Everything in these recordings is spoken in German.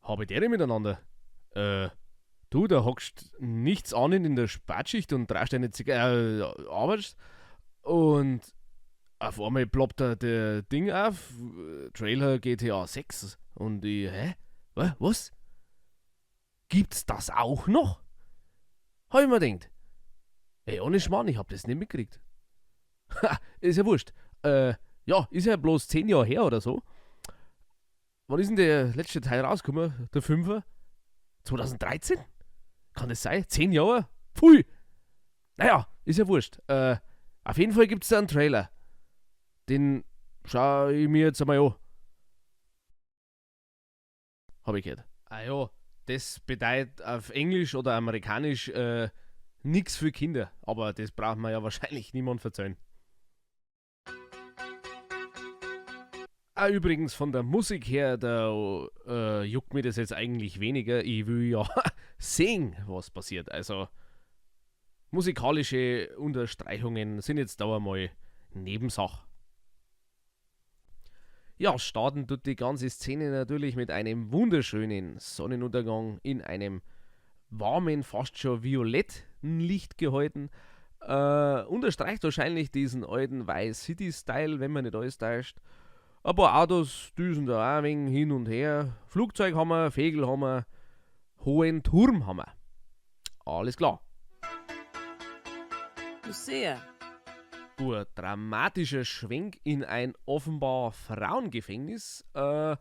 Habe ich die miteinander? Äh, Du, da hockst nichts an in der Spätschicht und drehst deine arbeitest und auf einmal ploppt da der Ding auf, Trailer GTA 6 und ich, hä? Was? Gibt's das auch noch? Hab ich mir gedacht. Ey, ohne Schmarrn, ich hab das nicht mitgekriegt. Ha, ist ja wurscht. Ja, ist ja bloß 10 Jahre her oder so. Wann ist denn der letzte Teil rausgekommen? Der Fünfer? 2013? Kann das sein? 10 Jahre? Pfui! Naja, ist ja wurscht. Auf jeden Fall gibt's da einen Trailer. Den schau ich mir jetzt einmal an. Hab ich gehört. Ah ja, das bedeutet auf Englisch oder Amerikanisch nix für Kinder. Aber das braucht man ja wahrscheinlich niemand verzeihen. Ah, übrigens, von der Musik her, da juckt mir das jetzt eigentlich weniger. Ich will ja sehen, was passiert. Also, musikalische Unterstreichungen sind jetzt da einmal Nebensache. Ja, starten tut die ganze Szene natürlich mit einem wunderschönen Sonnenuntergang in einem warmen, fast schon violetten Licht gehalten. Unterstreicht wahrscheinlich diesen alten Vice City-Style, wenn man nicht alles täuscht. Ein paar Autos düsen da auch ein wenig hin und her. Flugzeug haben wir, Vögel haben wir, hohen Turm haben wir. Alles klar. Lucia, Ein dramatischer Schwenk in ein offenbar Frauengefängnis. Die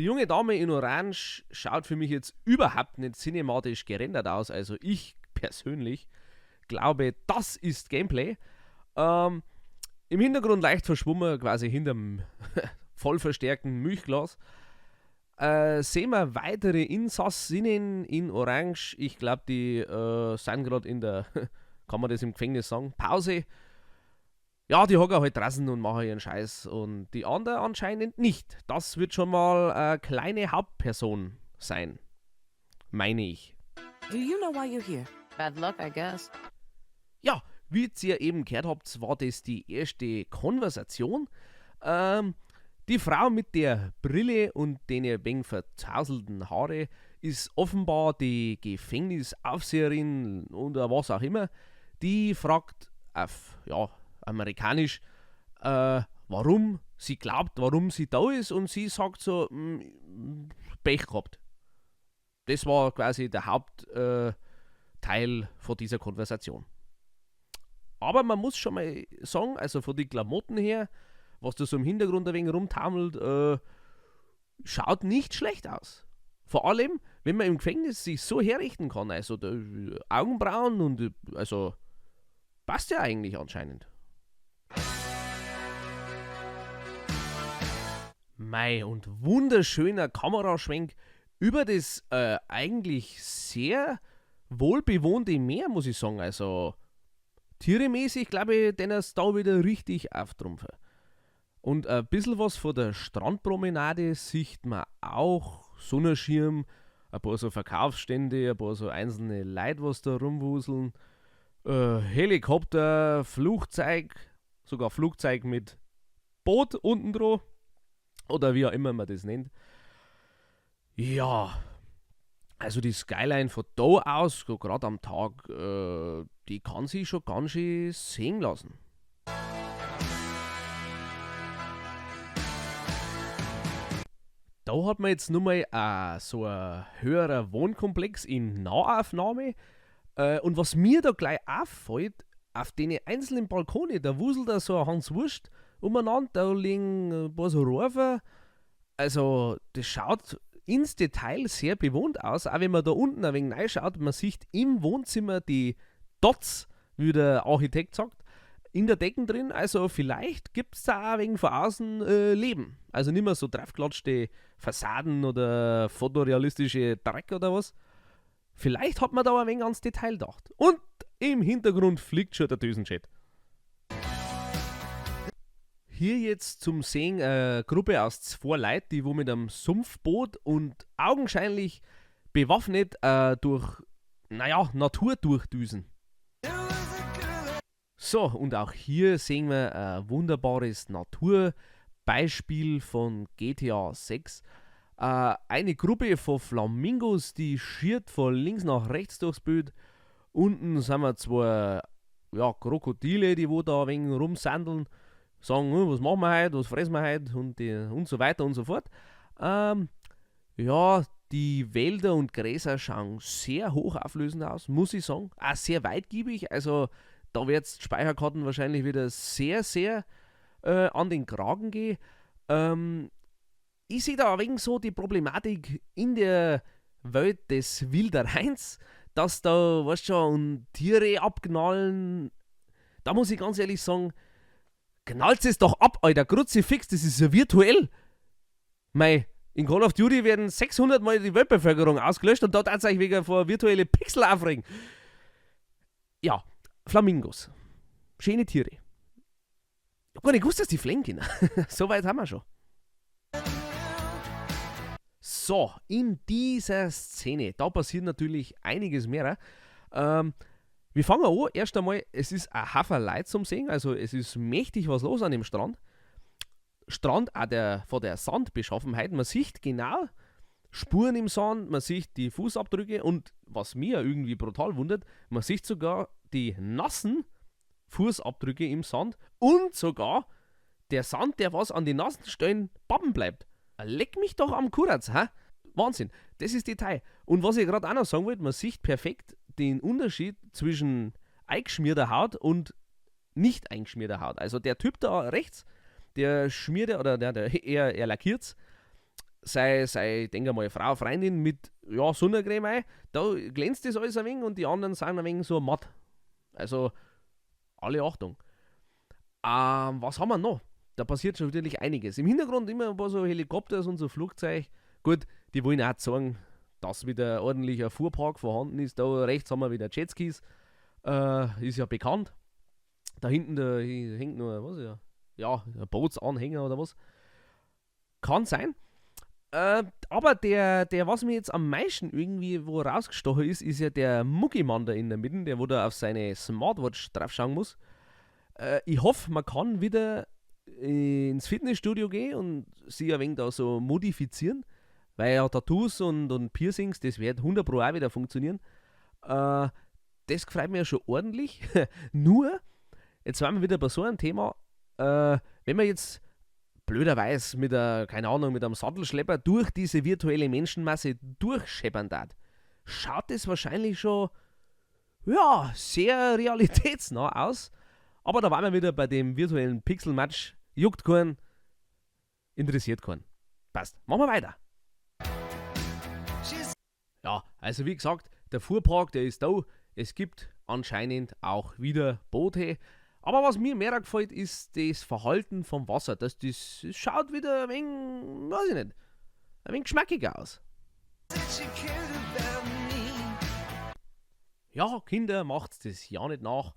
junge Dame in Orange schaut für mich jetzt überhaupt nicht cinematisch gerendert aus. Also ich persönlich glaube, das ist Gameplay. Im Hintergrund leicht verschwommen, quasi hinterm vollverstärkten Milchglas. Sehen wir weitere Insassinnen in Orange. Ich glaube, die sind gerade in der, kann man das im Gefängnis sagen, Pause. Ja, die hocken halt draußen und machen ihren Scheiß. Und die andere anscheinend nicht. Das wird schon mal eine kleine Hauptperson sein. Meine ich. do you know why you're here? Bad luck, I guess. Ja, wie ihr eben gehört habt, war das die erste Konversation. Die Frau mit der Brille und den ein wenig verzauselten Haare ist offenbar die Gefängnisaufseherin oder was auch immer. Die fragt auf amerikanisch, warum sie glaubt, warum sie da ist, und sie sagt so, Pech gehabt. Das war quasi der Hauptteil von dieser Konversation. Aber man muss schon mal sagen, also von den Klamotten her, was da so im Hintergrund ein wenig rumtaumelt, schaut nicht schlecht aus. Vor allem, wenn man im Gefängnis sich so herrichten kann, also Augenbrauen und also passt ja eigentlich anscheinend. Mei, und wunderschöner Kameraschwenk über das eigentlich sehr wohlbewohnte Meer, muss ich sagen. Also tieremäßig, glaube ich, den er da wieder richtig auftrumpfen. Und ein bisschen was von der Strandpromenade sieht man auch. Sonnenschirm, ein paar so Verkaufsstände, ein paar so einzelne Leute, was da rumwuseln. Helikopter, Flugzeug, sogar Flugzeug mit Boot unten drauf. Oder wie auch immer man das nennt. Ja, also die Skyline von da aus, so gerade am Tag, die kann sich schon ganz schön sehen lassen. Da hat man jetzt nur mal so ein höherer Wohnkomplex in Nahaufnahme. Und was mir da gleich auffällt, auf den einzelnen Balkone, da wuselt da so ein Hans Wurst umeinander, da liegen ein paar so Rohre. Also das schaut ins Detail sehr bewohnt aus, auch wenn man da unten ein wenig reinschaut, man sieht im Wohnzimmer die Dots, wie der Architekt sagt, in der Decken drin. Also vielleicht gibt es da auch ein wenig von außen Leben. Also nicht mehr so draufgeklatschte Fassaden oder fotorealistische Dreck oder was. Vielleicht hat man da ein wenig ans Detail gedacht. Und im Hintergrund fliegt schon der Düsenjet. Hier jetzt zum Sehen eine Gruppe aus 2 Leuten, die wo mit einem Sumpfboot und augenscheinlich bewaffnet durch, Natur durchdüsen. So, und auch hier sehen wir ein wunderbares Naturbeispiel von GTA 6. Eine Gruppe von Flamingos, die schiert von links nach rechts durchs Bild. Unten sind wir zwei Krokodile, die wo da ein wenig rumsandeln, sagen, was machen wir heute, was fressen wir heute und so weiter und so fort. Die Wälder und Gräser schauen sehr hochauflösend aus, muss ich sagen. Auch sehr weitgiebig, also da wird es Speicherkarten wahrscheinlich wieder sehr, sehr an den Kragen gehen. Ich sehe da ein wenig so die Problematik in der Welt des Wildereins, dass da, weißt du schon, Tiere abknallen. Da muss ich ganz ehrlich sagen, knallt es doch ab, Alter, Kruzifix, das ist ja virtuell. In Call of Duty werden 600 Mal die Weltbevölkerung ausgelöscht und dort tatsächlich wegen vor virtuelle Pixel aufregen. Ja, Flamingos. Schöne Tiere. Ich hab gar nicht gewusst, dass die fliegen können. So weit haben wir schon. So, in dieser Szene, da passiert natürlich einiges mehr. Wir fangen an. Erst einmal, es ist ein Haufen Leute zum Sehen, also es ist mächtig was los an dem Strand. Strand auch von der Sandbeschaffenheit. Man sieht genau Spuren im Sand, man sieht die Fußabdrücke und was mir irgendwie brutal wundert, man sieht sogar die nassen Fußabdrücke im Sand und sogar der Sand, der was an den nassen Stellen bappen bleibt. Leck mich doch am Kuratz, hä? Wahnsinn, das ist Detail. Und was ich gerade auch noch sagen wollte, man sieht perfekt den Unterschied zwischen eingeschmierter Haut und nicht eingeschmierter Haut. Also der Typ da rechts, der schmiert er lackiert sei, denke mal, Frau, Freundin mit Sonnencreme ein, da glänzt das alles ein wenig und die anderen sind ein wenig so matt. Also, alle Achtung. Was haben wir noch? Da passiert schon natürlich einiges. Im Hintergrund immer ein paar so Helikopters und so Flugzeuge. Gut, die wollen auch sagen, dass wieder ein ordentlicher Fuhrpark vorhanden ist. Da rechts haben wir wieder Jetskis. Ist ja bekannt. Da hinten hängt nur, ein Bootsanhänger oder was. Kann sein. Aber der, was mir jetzt am meisten irgendwie wo rausgestochen ist ja der Muckimann da in der Mitte, der wo da auf seine Smartwatch draufschauen muss. Ich hoffe, man kann wieder ins Fitnessstudio gehen und sich ein wenig da so modifizieren, weil ja Tattoos und Piercings, das wird 100 Pro auch wieder funktionieren. Das gefreut mich ja schon ordentlich. Nur, jetzt waren wir wieder bei so einem Thema, wenn man jetzt blöderweise mit einem Sattelschlepper durch diese virtuelle Menschenmasse durchscheppern darf, schaut das wahrscheinlich schon sehr realitätsnah aus. Aber da waren wir wieder bei dem virtuellen Pixel-Match. Juckt keinen, interessiert keinen. Passt, machen wir weiter. Ja, also wie gesagt, der Fuhrpark, der ist da. Es gibt anscheinend auch wieder Boote. Aber was mir mehr gefällt, ist das Verhalten vom Wasser. Das schaut wieder ein wenig, weiß ich nicht, ein wenig geschmackiger aus. Ja, Kinder, macht das ja nicht nach.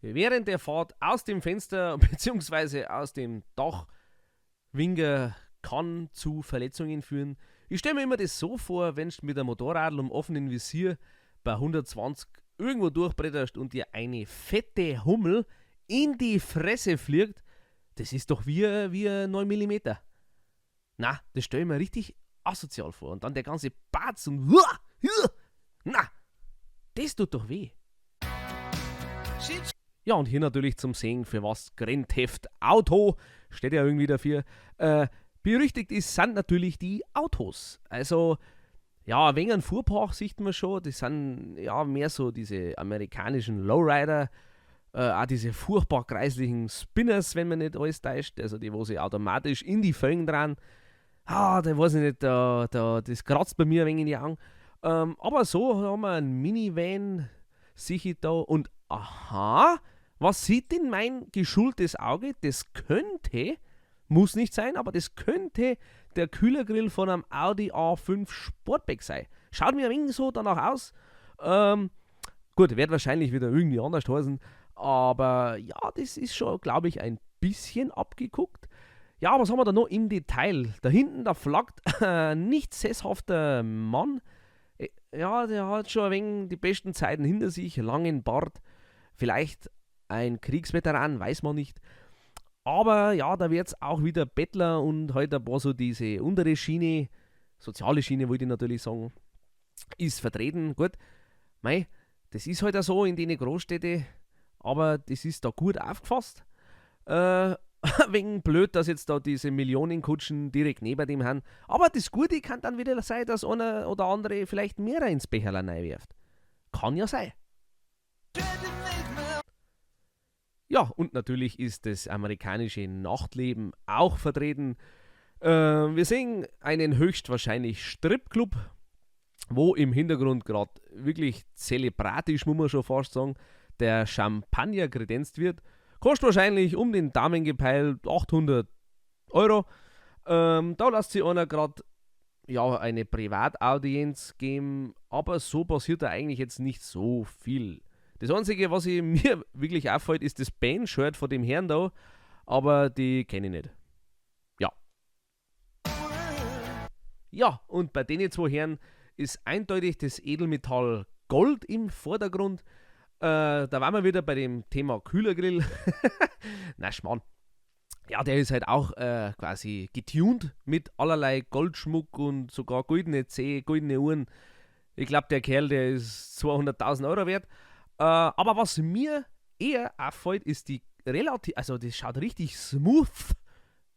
Während der Fahrt aus dem Fenster bzw. aus dem Dachwinger kann zu Verletzungen führen. Ich stelle mir immer das so vor, wenn du mit einem Motorrad um offenem Visier bei 120 irgendwo durchbretterst und dir eine fette Hummel in die Fresse fliegt, das ist doch wie 9 mm. Na, das stelle ich mir richtig asozial vor. Und dann der ganze Batz und na, das tut doch weh. Ja, und hier natürlich zum Sehen, für was Grand Theft Auto, steht ja irgendwie dafür, berüchtigt sind natürlich die Autos. Also, ja, wegen einem Fuhrpark sieht man schon, das sind ja mehr so diese amerikanischen Lowrider, auch diese furchtbar kreislichen Spinners, wenn man nicht alles täuscht, also die, wo sie automatisch in die Felgen dran. Da weiß ich nicht, das kratzt bei mir ein wenig in die Augen. Aber so haben wir einen Minivan, sehe ich da, und aha, was sieht denn mein geschultes Auge? Das könnte, muss nicht sein, aber das könnte der Kühlergrill von einem Audi A5 Sportback sein. Schaut mir ein wenig so danach aus. Gut, wird wahrscheinlich wieder irgendwie anders heißen, aber ja, das ist schon, glaube ich, ein bisschen abgeguckt. Ja, was haben wir da noch im Detail? Da hinten, da flaggt ein nicht sesshafter Mann. Ja, der hat schon ein wenig die besten Zeiten hinter sich, langen Bart, vielleicht ein Kriegsveteran, weiß man nicht. Aber ja, da wird es auch wieder Bettler und halt ein paar so diese untere Schiene soziale Schiene wollte ich natürlich sagen, ist vertreten. Gut, mei, das ist halt auch so in den Großstädten, aber das ist da gut aufgefasst. Wegen blöd, dass jetzt da diese Millionenkutschen direkt neben dem haben. Aber das Gute kann dann wieder sein, dass einer oder andere vielleicht mehr ins Becherl reinwirft. Kann ja sein. Ja, und natürlich ist das amerikanische Nachtleben auch vertreten. Wir sehen einen höchstwahrscheinlich Stripclub, wo im Hintergrund gerade wirklich zelebratisch, muss man schon fast sagen, der Champagner kredenzt wird. Kostet wahrscheinlich um den Daumen gepeilt 800 Euro. Da lässt sich einer gerade eine Privataudienz geben, aber so passiert da eigentlich jetzt nicht so viel. Das Einzige, was mir wirklich auffällt, ist das Band-Shirt von dem Herrn da, aber die kenne ich nicht. Ja. Ja, und bei den zwei Herren ist eindeutig das Edelmetall Gold im Vordergrund. Da waren wir wieder bei dem Thema Kühlergrill. Na, Schmarrn. Ja, der ist halt auch quasi getuned mit allerlei Goldschmuck und sogar goldene Zeh, goldene Uhren. Ich glaube, der Kerl, der ist 200.000 Euro wert. Aber was mir eher auffällt, ist das schaut richtig smooth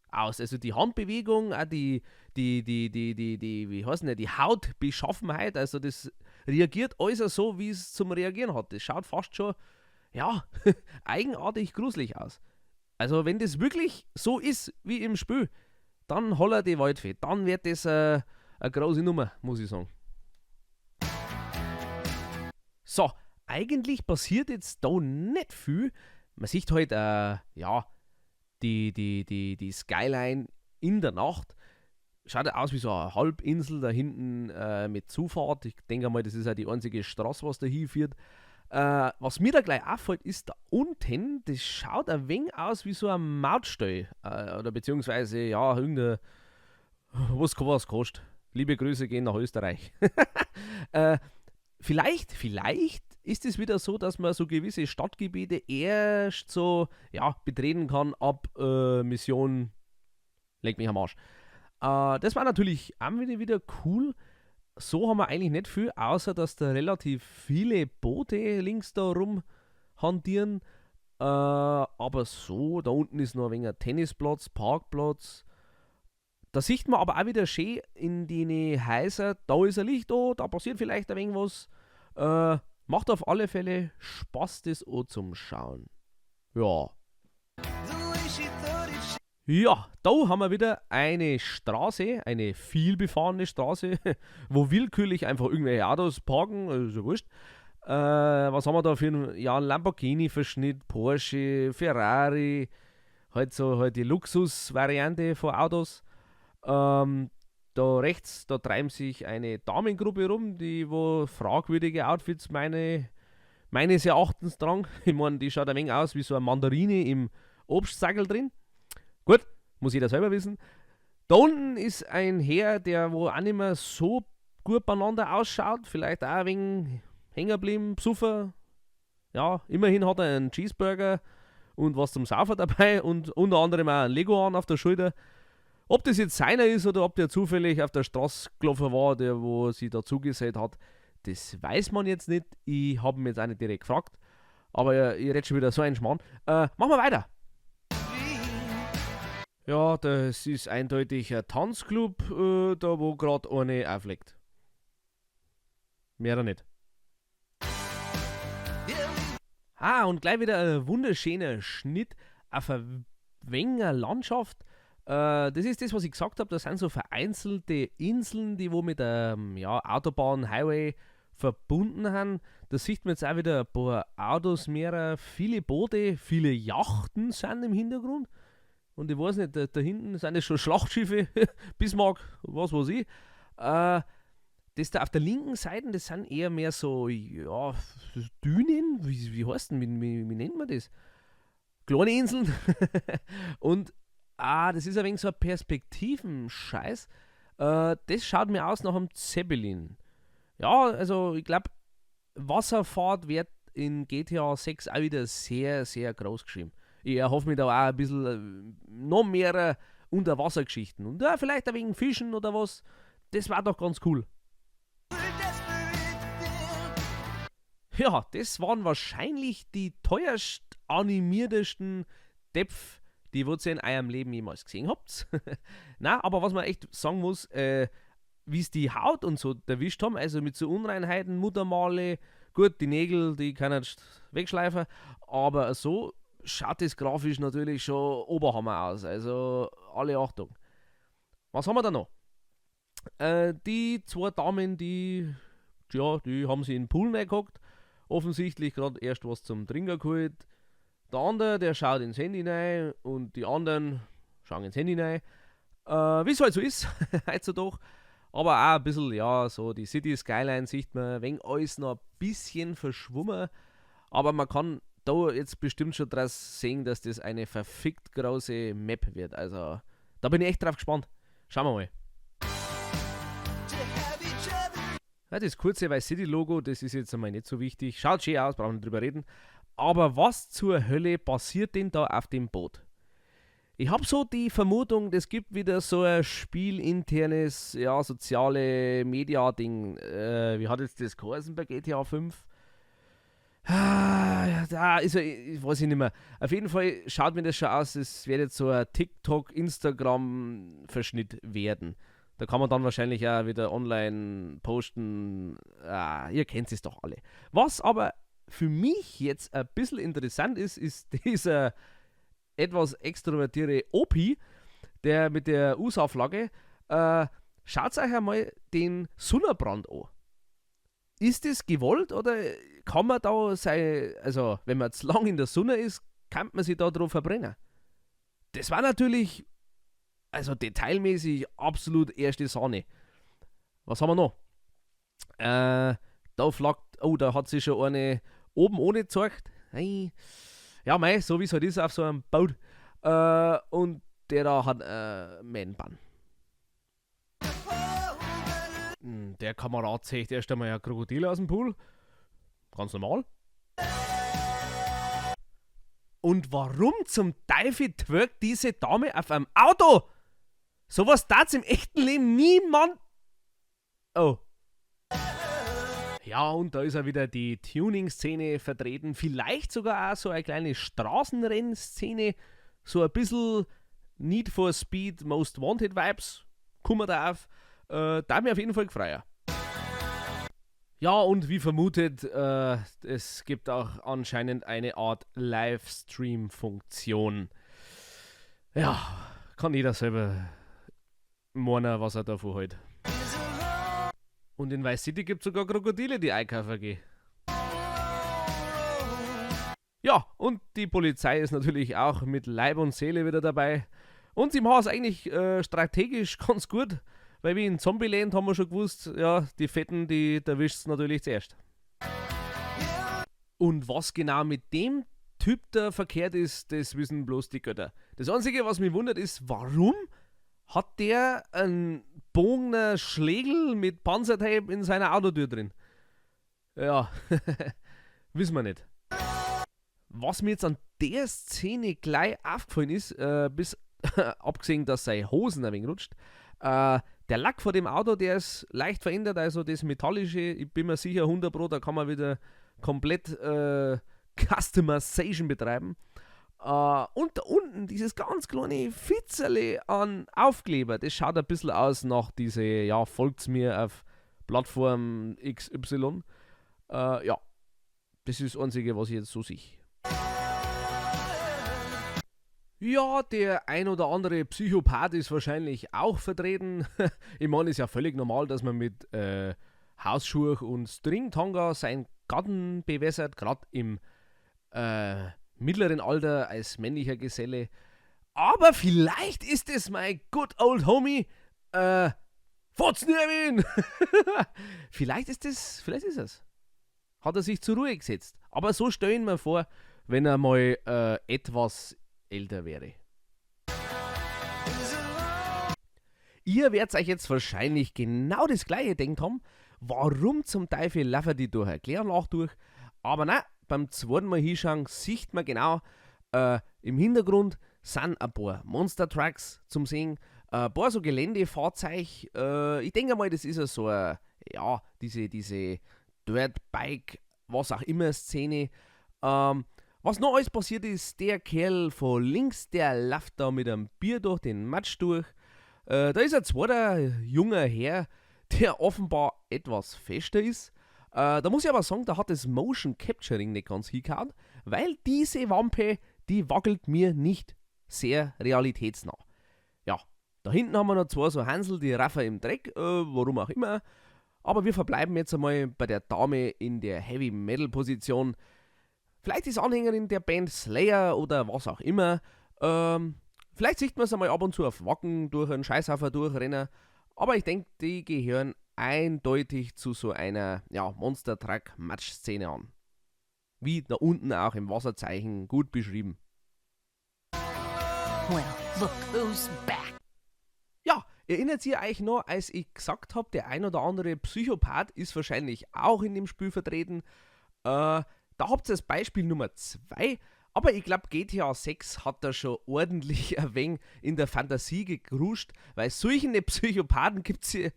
aus. Also die Handbewegung, auch die wie heißt denn die Hautbeschaffenheit, also das reagiert alles so, wie es zum Reagieren hat. Das schaut fast schon, ja, eigenartig gruselig aus. Also wenn das wirklich so ist wie im Spiel, dann holler die Waldfee. Dann wird das eine große Nummer, muss ich sagen. So, eigentlich passiert jetzt da nicht viel. Man sieht halt, die Skyline in der Nacht. Schaut aus wie so eine Halbinsel da hinten mit Zufahrt. Ich denke mal, das ist ja die einzige Straße, was da hinführt. Was mir da gleich auffällt, ist da unten, das schaut ein wenig aus wie so ein Mautstall. Oder beziehungsweise, ja, irgendein, was kostet. Liebe Grüße gehen nach Österreich. Vielleicht ist es wieder so, dass man so gewisse Stadtgebiete erst so, betreten kann ab Mission Leg mich am Arsch. Das war natürlich auch wieder cool. So haben wir eigentlich nicht viel, außer dass da relativ viele Boote links da rumhantieren. Aber so, da unten ist noch ein wenig ein Tennisplatz, Parkplatz. Da sieht man aber auch wieder schön in die Häuser, da ist ein Licht da passiert vielleicht ein wenig was. Macht auf alle Fälle Spaß, das auch zum Schauen. Ja. Ja, da haben wir wieder eine Straße, eine vielbefahrene Straße, wo willkürlich einfach irgendwelche Autos parken, also wurscht. Was haben wir da für einen Lamborghini-Verschnitt, Porsche, Ferrari, halt die Luxus-Variante von Autos. Da rechts, da treibt sich eine Damengruppe rum, die wo fragwürdige Outfits meines Erachtens tragen. Ich meine, die schaut ein wenig aus wie so eine Mandarine im Obstsackel drin. Gut, muss jeder selber wissen. Da unten ist ein Herr, der wo auch nicht mehr so gut beieinander ausschaut. Vielleicht auch ein wenig hängen geblieben, Psuffer. Ja, immerhin hat er einen Cheeseburger und was zum Saufen dabei und unter anderem auch ein Leguan auf der Schulter. Ob das jetzt seiner ist oder ob der zufällig auf der Straße gelaufen war, der wo sich da zugesellt hat, das weiß man jetzt nicht. Ich habe ihn jetzt auch nicht direkt gefragt. Aber ich rede schon wieder so einen Schmarrn. Machen wir weiter. Ja, das ist eindeutig ein Tanzclub, da wo gerade eine auflegt. Mehr nicht. Und gleich wieder ein wunderschöner Schnitt auf eine Wenger Landschaft. Das ist das, was ich gesagt habe. Das sind so vereinzelte Inseln, die wo mit der Autobahn, Highway verbunden sind. Da sieht man jetzt auch wieder ein paar Autos, viele Boote, viele Yachten sind im Hintergrund. Und ich weiß nicht, da hinten sind es schon Schlachtschiffe, Bismarck, was weiß ich. Das da auf der linken Seite, das sind eher mehr so, Dünen, wie heißt denn, wie nennt man das? Kleine Inseln. Und das ist ein wenig so ein Perspektiven-Scheiß. Das schaut mir aus nach einem Zeppelin. Ja, also ich glaube, Wasserfahrt wird in GTA 6 auch wieder sehr, sehr groß geschrieben. Ich erhoffe mir da auch ein bisschen noch mehr Unterwassergeschichten. Und vielleicht ein wenig Fischen oder was. das war doch ganz cool. Ja, das waren wahrscheinlich die teuerst animiertesten Depf, die ihr in eurem Leben jemals gesehen habt. Na, aber was man echt sagen muss, wie es die Haut und so erwischt haben, also mit so Unreinheiten, Muttermale, gut, die Nägel, die kann ich wegschleifen, aber so schaut das grafisch natürlich schon Oberhammer aus, also alle Achtung. Was haben wir da noch? Die zwei Damen, die haben sie in den Pool reingehockt, offensichtlich gerade erst was zum Trinken geholt. Der andere, der schaut ins Handy rein und die anderen schauen ins Handy rein. Wie es halt so ist, heutzutage. Aber auch ein bisschen, ja, so die City Skyline sieht man, wenn alles noch ein bisschen verschwommen. Aber man kann da jetzt bestimmt schon draus sehen, dass das eine verfickt große Map wird. Also, da bin ich echt drauf gespannt. Schauen wir mal. Ja, das kurze Vice City Logo, das ist jetzt einmal nicht so wichtig. Schaut schön aus, brauchen wir nicht drüber reden. Aber was zur Hölle passiert denn da auf dem Boot? Ich habe so die Vermutung, das gibt wieder so ein spielinternes, ja, soziale Media-Ding. Wie hat jetzt das geheißen bei GTA 5? Da ist er, ich weiß nicht mehr. Auf jeden Fall schaut mir das schon aus, es wird jetzt so ein TikTok-Instagram-Verschnitt werden. Da kann man dann wahrscheinlich auch wieder online posten. Ihr kennt es doch alle. Was aber für mich jetzt ein bisschen interessant ist, ist dieser etwas extrovertierte OP, der mit der USA-Flagge. Schaut euch einmal den Sonnenbrand an. Ist das gewollt oder kann man da sein, also wenn man jetzt lang in der Sonne ist, kann man sich da drauf verbrennen? Das war natürlich, also detailmäßig absolut erste Sahne. Was haben wir noch? Da hat sich schon eine oben ohne gezeigt. Hey. Ja, so wie es halt ist auf so einem Boot. Und der da hat Man-Bun. Der Kamerad zieht erst einmal ein Krokodil aus dem Pool. Ganz normal. Und warum zum Teufel twerkt diese Dame auf einem Auto? Sowas darf's im echten Leben niemand. Oh. Ja, und da ist ja wieder die Tuning-Szene vertreten. Vielleicht sogar auch so eine kleine Straßenrennszene. So ein bisschen Need for Speed, Most Wanted Vibes. Kommen da auf. Da mir auf jeden Fall gefreut. Ja, und wie vermutet, es gibt auch anscheinend eine Art Livestream-Funktion. Ja, kann jeder selber meinen, was er davon hält. Und in Vice City gibt es sogar Krokodile, die einkaufen gehen. Ja, und die Polizei ist natürlich auch mit Leib und Seele wieder dabei. Und sie machen es eigentlich strategisch ganz gut. Weil wie in Zombieland haben wir schon gewusst, ja, die Fetten, die erwischt es natürlich zuerst. Und was genau mit dem Typ da verkehrt ist, das wissen bloß die Götter. Das Einzige, was mich wundert, ist, warum hat der einen bogener Schlegel mit Panzertape in seiner Autotür drin? Ja, wissen wir nicht. Was mir jetzt an der Szene gleich aufgefallen ist, bis abgesehen, dass seine Hosen ein wenig rutscht, der Lack vor dem Auto, der ist leicht verändert, also das Metallische, ich bin mir sicher 100 Pro, da kann man wieder komplett Customization betreiben. Und da unten dieses ganz kleine Fitzerle an Aufkleber, das schaut ein bisschen aus nach diese, ja, folgt's mir auf Plattform XY. Ja, das ist das Einzige, was ich jetzt so sehe. Ja, der ein oder andere Psychopath ist wahrscheinlich auch vertreten. Ich meine, es ist ja völlig normal, dass man mit Hausschuhe und Stringtanga seinen Garten bewässert, gerade im mittleren Alter als männlicher Geselle. Aber vielleicht ist es mein good old homie, Fotznerwin! Vielleicht ist es. Hat er sich zur Ruhe gesetzt. Aber so stellen wir vor, wenn er mal etwas älter wäre. Ihr werdet euch jetzt wahrscheinlich genau das gleiche gedacht haben. Warum zum Teufel laufen die durch eine Kläranlage durch? Aber nein, beim zweiten Mal hinschauen sieht man genau, im Hintergrund sind ein paar Monster Trucks zum Sehen. Ein paar so Geländefahrzeuge. Ich denke mal, das ist ja so eine, ja, diese Dirtbike, was auch immer Szene. Was noch alles passiert ist, der Kerl von links, der läuft da mit einem Bier durch den Matsch durch. Da ist ein zweiter junger Herr, der offenbar etwas fester ist. Da muss ich aber sagen, da hat das Motion Capturing nicht ganz hingehauen, weil diese Wampe, die wackelt mir nicht sehr realitätsnah. Ja, da hinten haben wir noch zwei so Hansel, die raffen im Dreck, warum auch immer. Aber wir verbleiben jetzt einmal bei der Dame in der Heavy-Metal-Position. Vielleicht ist Anhängerin der Band Slayer oder was auch immer. Vielleicht sieht man es einmal ab und zu auf Wacken durch einen Scheißhaufen durchrennen. Aber ich denke, die gehören eindeutig zu so einer Monster-Truck-Match-Szene an. Wie da unten auch im Wasserzeichen gut beschrieben. Well, look who's back. Ja, erinnert ihr euch noch, als ich gesagt habe, der ein oder andere Psychopath ist wahrscheinlich auch in dem Spiel vertreten? Da habt ihr das Beispiel Nummer 2, aber ich glaube GTA 6 hat da schon ordentlich ein wenig in der Fantasie gekruscht, weil solche Psychopathen gibt's hier...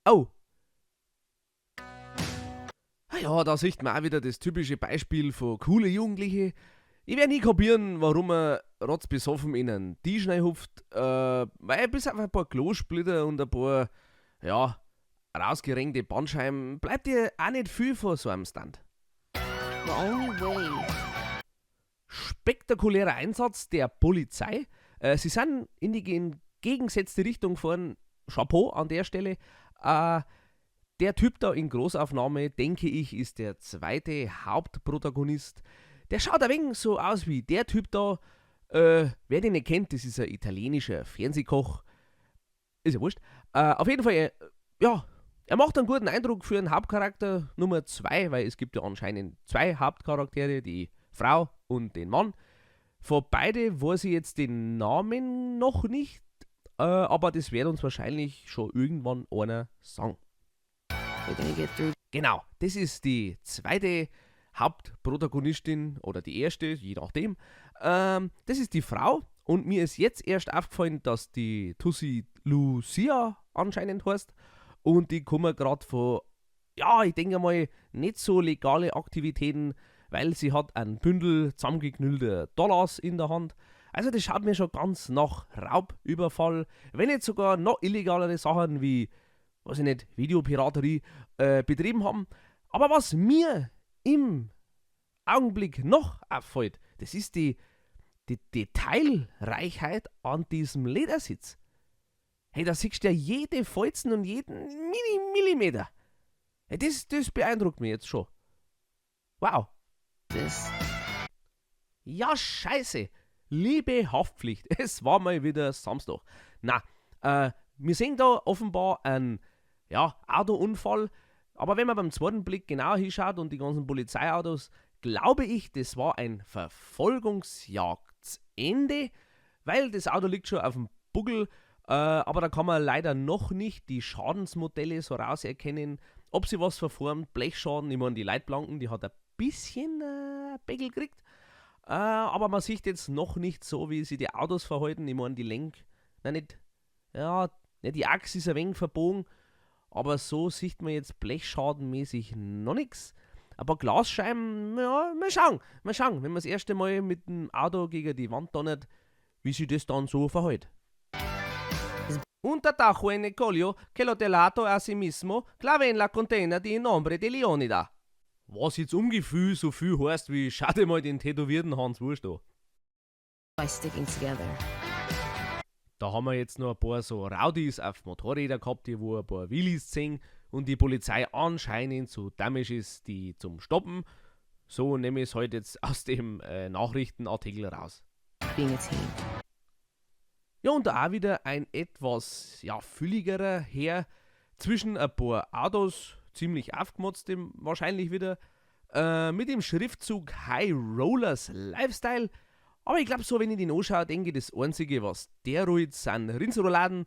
Oh! Ja, da sieht man auch wieder das typische Beispiel von coole Jugendliche. Ich werde nie kapieren, warum er rotzbesoffen in einen Tisch hupft, weil bis auf ein paar Klosplitter und ein paar, rausgerenkte Bandscheiben bleibt dir auch nicht viel von so einem Stunt. The only way. Spektakulärer Einsatz der Polizei. Sie sind in die entgegengesetzte Richtung gefahren. Chapeau an der Stelle. Der Typ da in Großaufnahme, denke ich, ist der zweite Hauptprotagonist. Der schaut ein wenig so aus wie der Typ da. Wer den nicht kennt, das ist ein italienischer Fernsehkoch. Ist ja wurscht. Auf jeden Fall, er macht einen guten Eindruck für einen Hauptcharakter Nummer 2, weil es gibt ja anscheinend 2 Hauptcharaktere, die Frau und den Mann. Von beide weiß ich jetzt den Namen noch nicht, aber das wird uns wahrscheinlich schon irgendwann einer sagen. We're gonna get through. Genau, das ist die zweite Hauptprotagonistin oder die erste, je nachdem. Das ist die Frau und mir ist jetzt erst aufgefallen, dass die Tussi Lucia anscheinend heißt und die kommen gerade von, ich denke mal, nicht so legale Aktivitäten, weil sie hat ein Bündel zusammengeknüllter Dollars in der Hand. Also das schaut mir schon ganz nach Raubüberfall, wenn nicht sogar noch illegalere Sachen wie, weiß ich nicht, Videopiraterie betrieben haben. Aber was mir im Augenblick noch auffällt, das ist die Detailreichheit an diesem Ledersitz. Hey, da siehst du ja jede Falzen und jeden Millimeter. Hey, das beeindruckt mich jetzt schon. Wow. This. Ja, scheiße. Liebe Haftpflicht, es war mal wieder Samstag. Na, wir sehen da offenbar einen Autounfall. Aber wenn man beim zweiten Blick genau hinschaut und die ganzen Polizeiautos, glaube ich, das war ein Verfolgungsjagdende, weil das Auto liegt schon auf dem Buckel, aber da kann man leider noch nicht die Schadensmodelle so rauserkennen, ob sie was verformt, Blechschaden, ich meine die Leitplanken, die hat ein bisschen Beckel gekriegt, aber man sieht jetzt noch nicht so, wie sie die Autos verhalten, ich meine die die Achse ist ein wenig verbogen, aber so sieht man jetzt blechschadenmäßig noch nichts. Ein paar Glasscheiben, mal schauen, wenn man das erste Mal mit dem Auto gegen die Wand donnert, wie sich das dann so verhält. Un tattajo en el colio que lo delato a sí mismo clave en la container di nombre de Leonida. Was jetzt ungefähr so viel heißt wie schau dir mal den tätowierten Hans Wurst an. By sticking together. Da haben wir jetzt noch ein paar so Rowdies auf Motorrädern gehabt, die wo ein paar Wheelies ziehen und die Polizei anscheinend so dämlich ist, die zum Stoppen. So nehme ich es heute jetzt aus dem Nachrichtenartikel raus. Being a team. Ja, und da auch wieder ein etwas fülligerer Herr zwischen ein paar Autos, ziemlich aufgemotzt wahrscheinlich wieder, mit dem Schriftzug High Rollers Lifestyle. Aber ich glaube so, wenn ich den anschaue, denke ich, das Einzige, was der ruht, sind Rindsrouladen,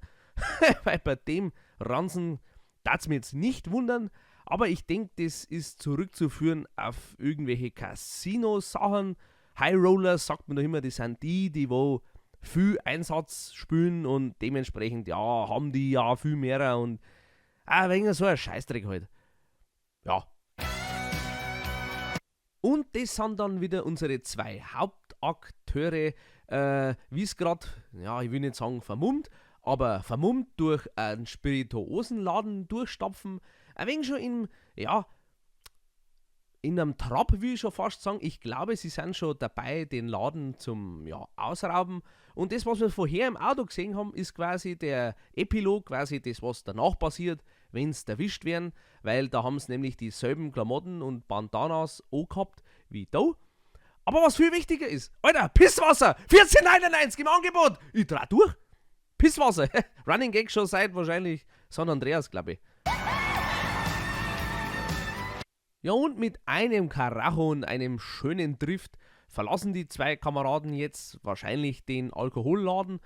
weil bei dem Ransen darf es mir jetzt nicht wundern, aber ich denke, das ist zurückzuführen auf irgendwelche Casino-Sachen. High Rollers sagt man doch immer, das sind die wo viel Einsatz spielen und dementsprechend, ja, haben die ja viel mehr und wegen so ein Scheißdreck halt. Ja. Und das sind dann wieder unsere zwei Hauptakteure, wie es gerade, ja, ich will nicht sagen vermummt, aber vermummt durch einen Spirituosenladen durchstapfen. Ein wenig schon in einem Trab, will ich schon fast sagen. Ich glaube, sie sind schon dabei, den Laden zum Ausrauben. Und das, was wir vorher im Auto gesehen haben, ist quasi der Epilog, quasi das, was danach passiert, wenn sie erwischt werden. Weil da haben sie nämlich dieselben Klamotten und Bandanas gehabt wie da. Aber was viel wichtiger ist, Alter, Pisswasser, 14,99 im Angebot. Ich dreh durch. Pisswasser, Running Gag schon seit wahrscheinlich San Andreas, glaube ich. Ja, und mit einem Karacho und einem schönen Drift verlassen die zwei Kameraden jetzt wahrscheinlich den Alkoholladen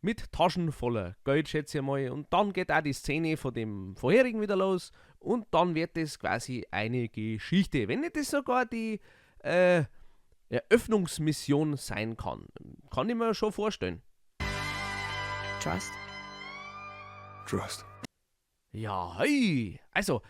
mit Taschen voller Geld, schätze ich mal. Und dann geht auch die Szene von dem vorherigen wieder los und dann wird es quasi eine Geschichte. Wenn nicht das sogar die Eröffnungsmission sein kann. Kann ich mir schon vorstellen. Trust? Trust. Ja, hey. Also,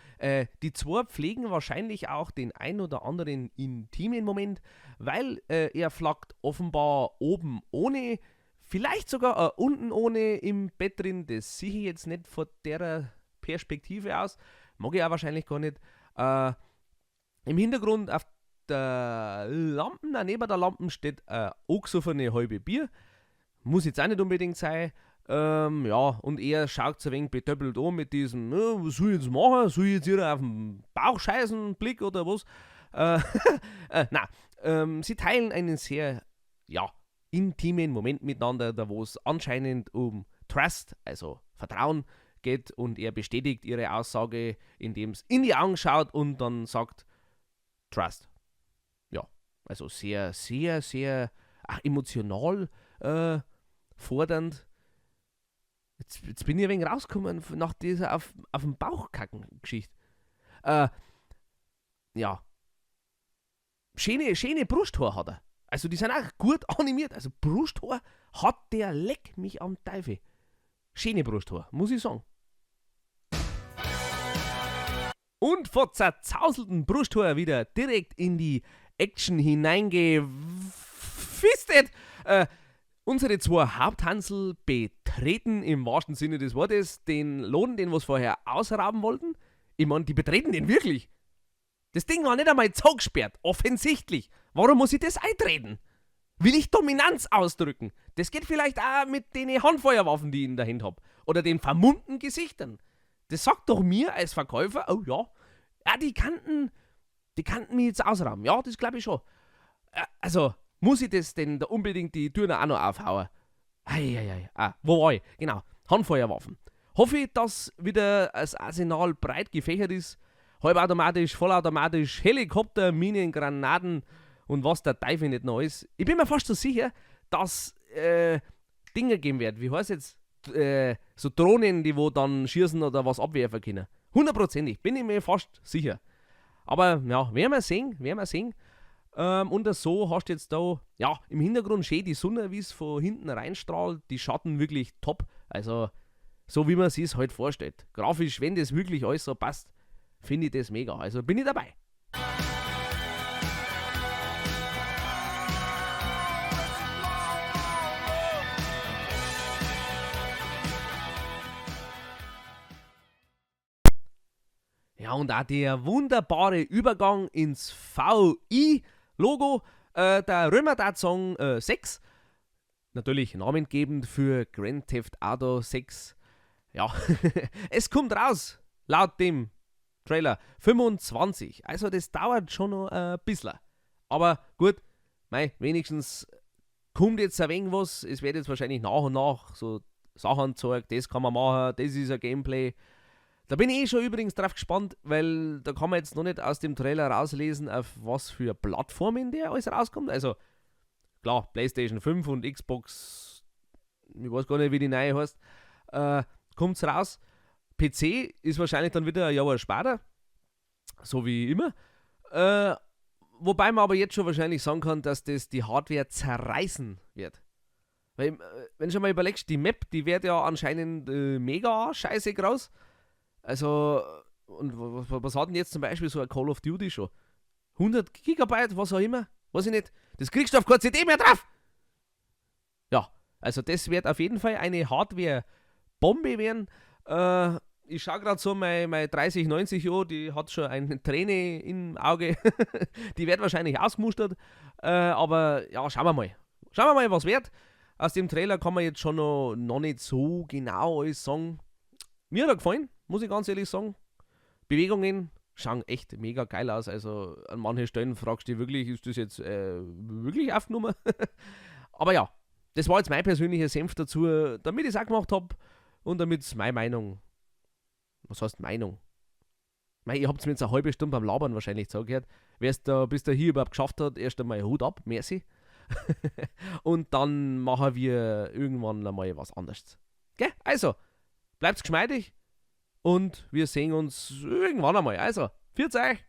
die zwei pflegen wahrscheinlich auch den ein oder anderen intimen Moment, weil er flackt offenbar oben ohne, vielleicht sogar unten ohne im Bett drin. Das sehe ich jetzt nicht von der Perspektive aus. Mag ich auch wahrscheinlich gar nicht. Im Hintergrund auf der Lampe, neben der Lampe steht angesoffene halbe Bier. Muss jetzt auch nicht unbedingt sein. Und er schaut so ein wenig betöppelt an mit diesem, was soll ich jetzt machen? Soll ich jetzt hier auf den Bauch scheißen, Blick oder was? Sie teilen einen sehr, intimen Moment miteinander, da wo es anscheinend um Trust, also Vertrauen geht und er bestätigt ihre Aussage, indem es in die Augen schaut und dann sagt, Trust. Ja, also sehr, sehr, sehr emotional fordernd. Jetzt bin ich ein wenig rausgekommen nach dieser auf den Bauch kacken Geschichte. Schöne Brusthaar hat er. Also die sind auch gut animiert. Also Brusthaar hat der leck mich am Teufel. Schöne Brusthaar, muss ich sagen. Und von zerzauselten Brusthaar wieder direkt in die Action hineingefistet. Unsere zwei Haupthansel betreten im wahrsten Sinne des Wortes den Laden, den wir vorher ausrauben wollten. Ich meine, die betreten den wirklich. Das Ding war nicht einmal zugesperrt, offensichtlich. Warum muss ich das eintreten? Will ich Dominanz ausdrücken? Das geht vielleicht auch mit den Handfeuerwaffen, die ich in der Hand habe. Oder den vermummten Gesichtern. Das sagt doch mir als Verkäufer, oh ja, die kannten mich jetzt ausrauben. Ja, das glaube ich schon. Also, muss ich das denn da unbedingt die Türen auch noch aufhauen? Wo war ich? Genau, Handfeuerwaffen. Hoffe ich, dass wieder das Arsenal breit gefächert ist. Halbautomatisch, vollautomatisch, Helikopter, Minen, Granaten und was der Teufel nicht noch ist. Ich bin mir fast so sicher, dass Dinge geben wird. Wie heißt jetzt? So Drohnen, die wo dann schießen oder was abwerfen können. 100%, bin ich mir fast sicher. Aber ja, werden wir sehen. Und so hast du jetzt da, im Hintergrund schön die Sonne, wie es von hinten reinstrahlt, die Schatten wirklich top. Also, so wie man sich es halt vorstellt. Grafisch, wenn das wirklich alles so passt, finde ich das mega. Also bin ich dabei. Ja, und auch der wunderbare Übergang ins VI-Logo, der Römerdat-Song 6, natürlich namengebend für Grand Theft Auto 6. Ja, es kommt raus, laut dem Trailer, 25. Also das dauert schon noch ein bisschen. Aber gut, wenigstens kommt jetzt ein wenig was. Es wird jetzt wahrscheinlich nach und nach so Sachen gezeigt, das kann man machen, das ist ein Gameplay. Da bin ich schon übrigens drauf gespannt, weil da kann man jetzt noch nicht aus dem Trailer rauslesen, auf was für Plattformen der alles rauskommt. Also, klar, PlayStation 5 und Xbox, ich weiß gar nicht, wie die neue heißt, kommt's raus. PC ist wahrscheinlich dann wieder ein Jahr später, so wie immer. Wobei man aber jetzt schon wahrscheinlich sagen kann, dass das die Hardware zerreißen wird. Weil, wenn du schon mal überlegst, die Map, die wird ja anscheinend mega scheiße groß. Also, und was hat denn jetzt zum Beispiel so ein Call of Duty schon? 100 Gigabyte, was auch immer, weiß ich nicht. Das kriegst du auf keine CD mehr drauf. Ja, also das wird auf jeden Fall eine Hardware-Bombe werden. Ich schaue gerade so, meine 3090 Uhr, die hat schon eine Träne im Auge. Die wird wahrscheinlich ausgemustert. Aber ja, schauen wir mal. Schauen wir mal, was wird. Aus dem Trailer kann man jetzt schon noch nicht so genau alles sagen. Mir hat er gefallen, muss ich ganz ehrlich sagen. Bewegungen schauen echt mega geil aus. Also an manchen Stellen fragst du dich wirklich, ist das jetzt wirklich aufgenommen? Aber ja, das war jetzt mein persönlicher Senf dazu, damit ich es auch gemacht habe und damit es meine Meinung. Was heißt Meinung? Ihr habt mir jetzt eine halbe Stunde beim Labern wahrscheinlich zugehört. Wer es da bis da hier überhaupt geschafft hat, erst einmal Hut ab, merci. Und dann machen wir irgendwann einmal was anderes. Gell? Also, bleibt's geschmeidig und wir sehen uns irgendwann einmal. Also, pfiat euch!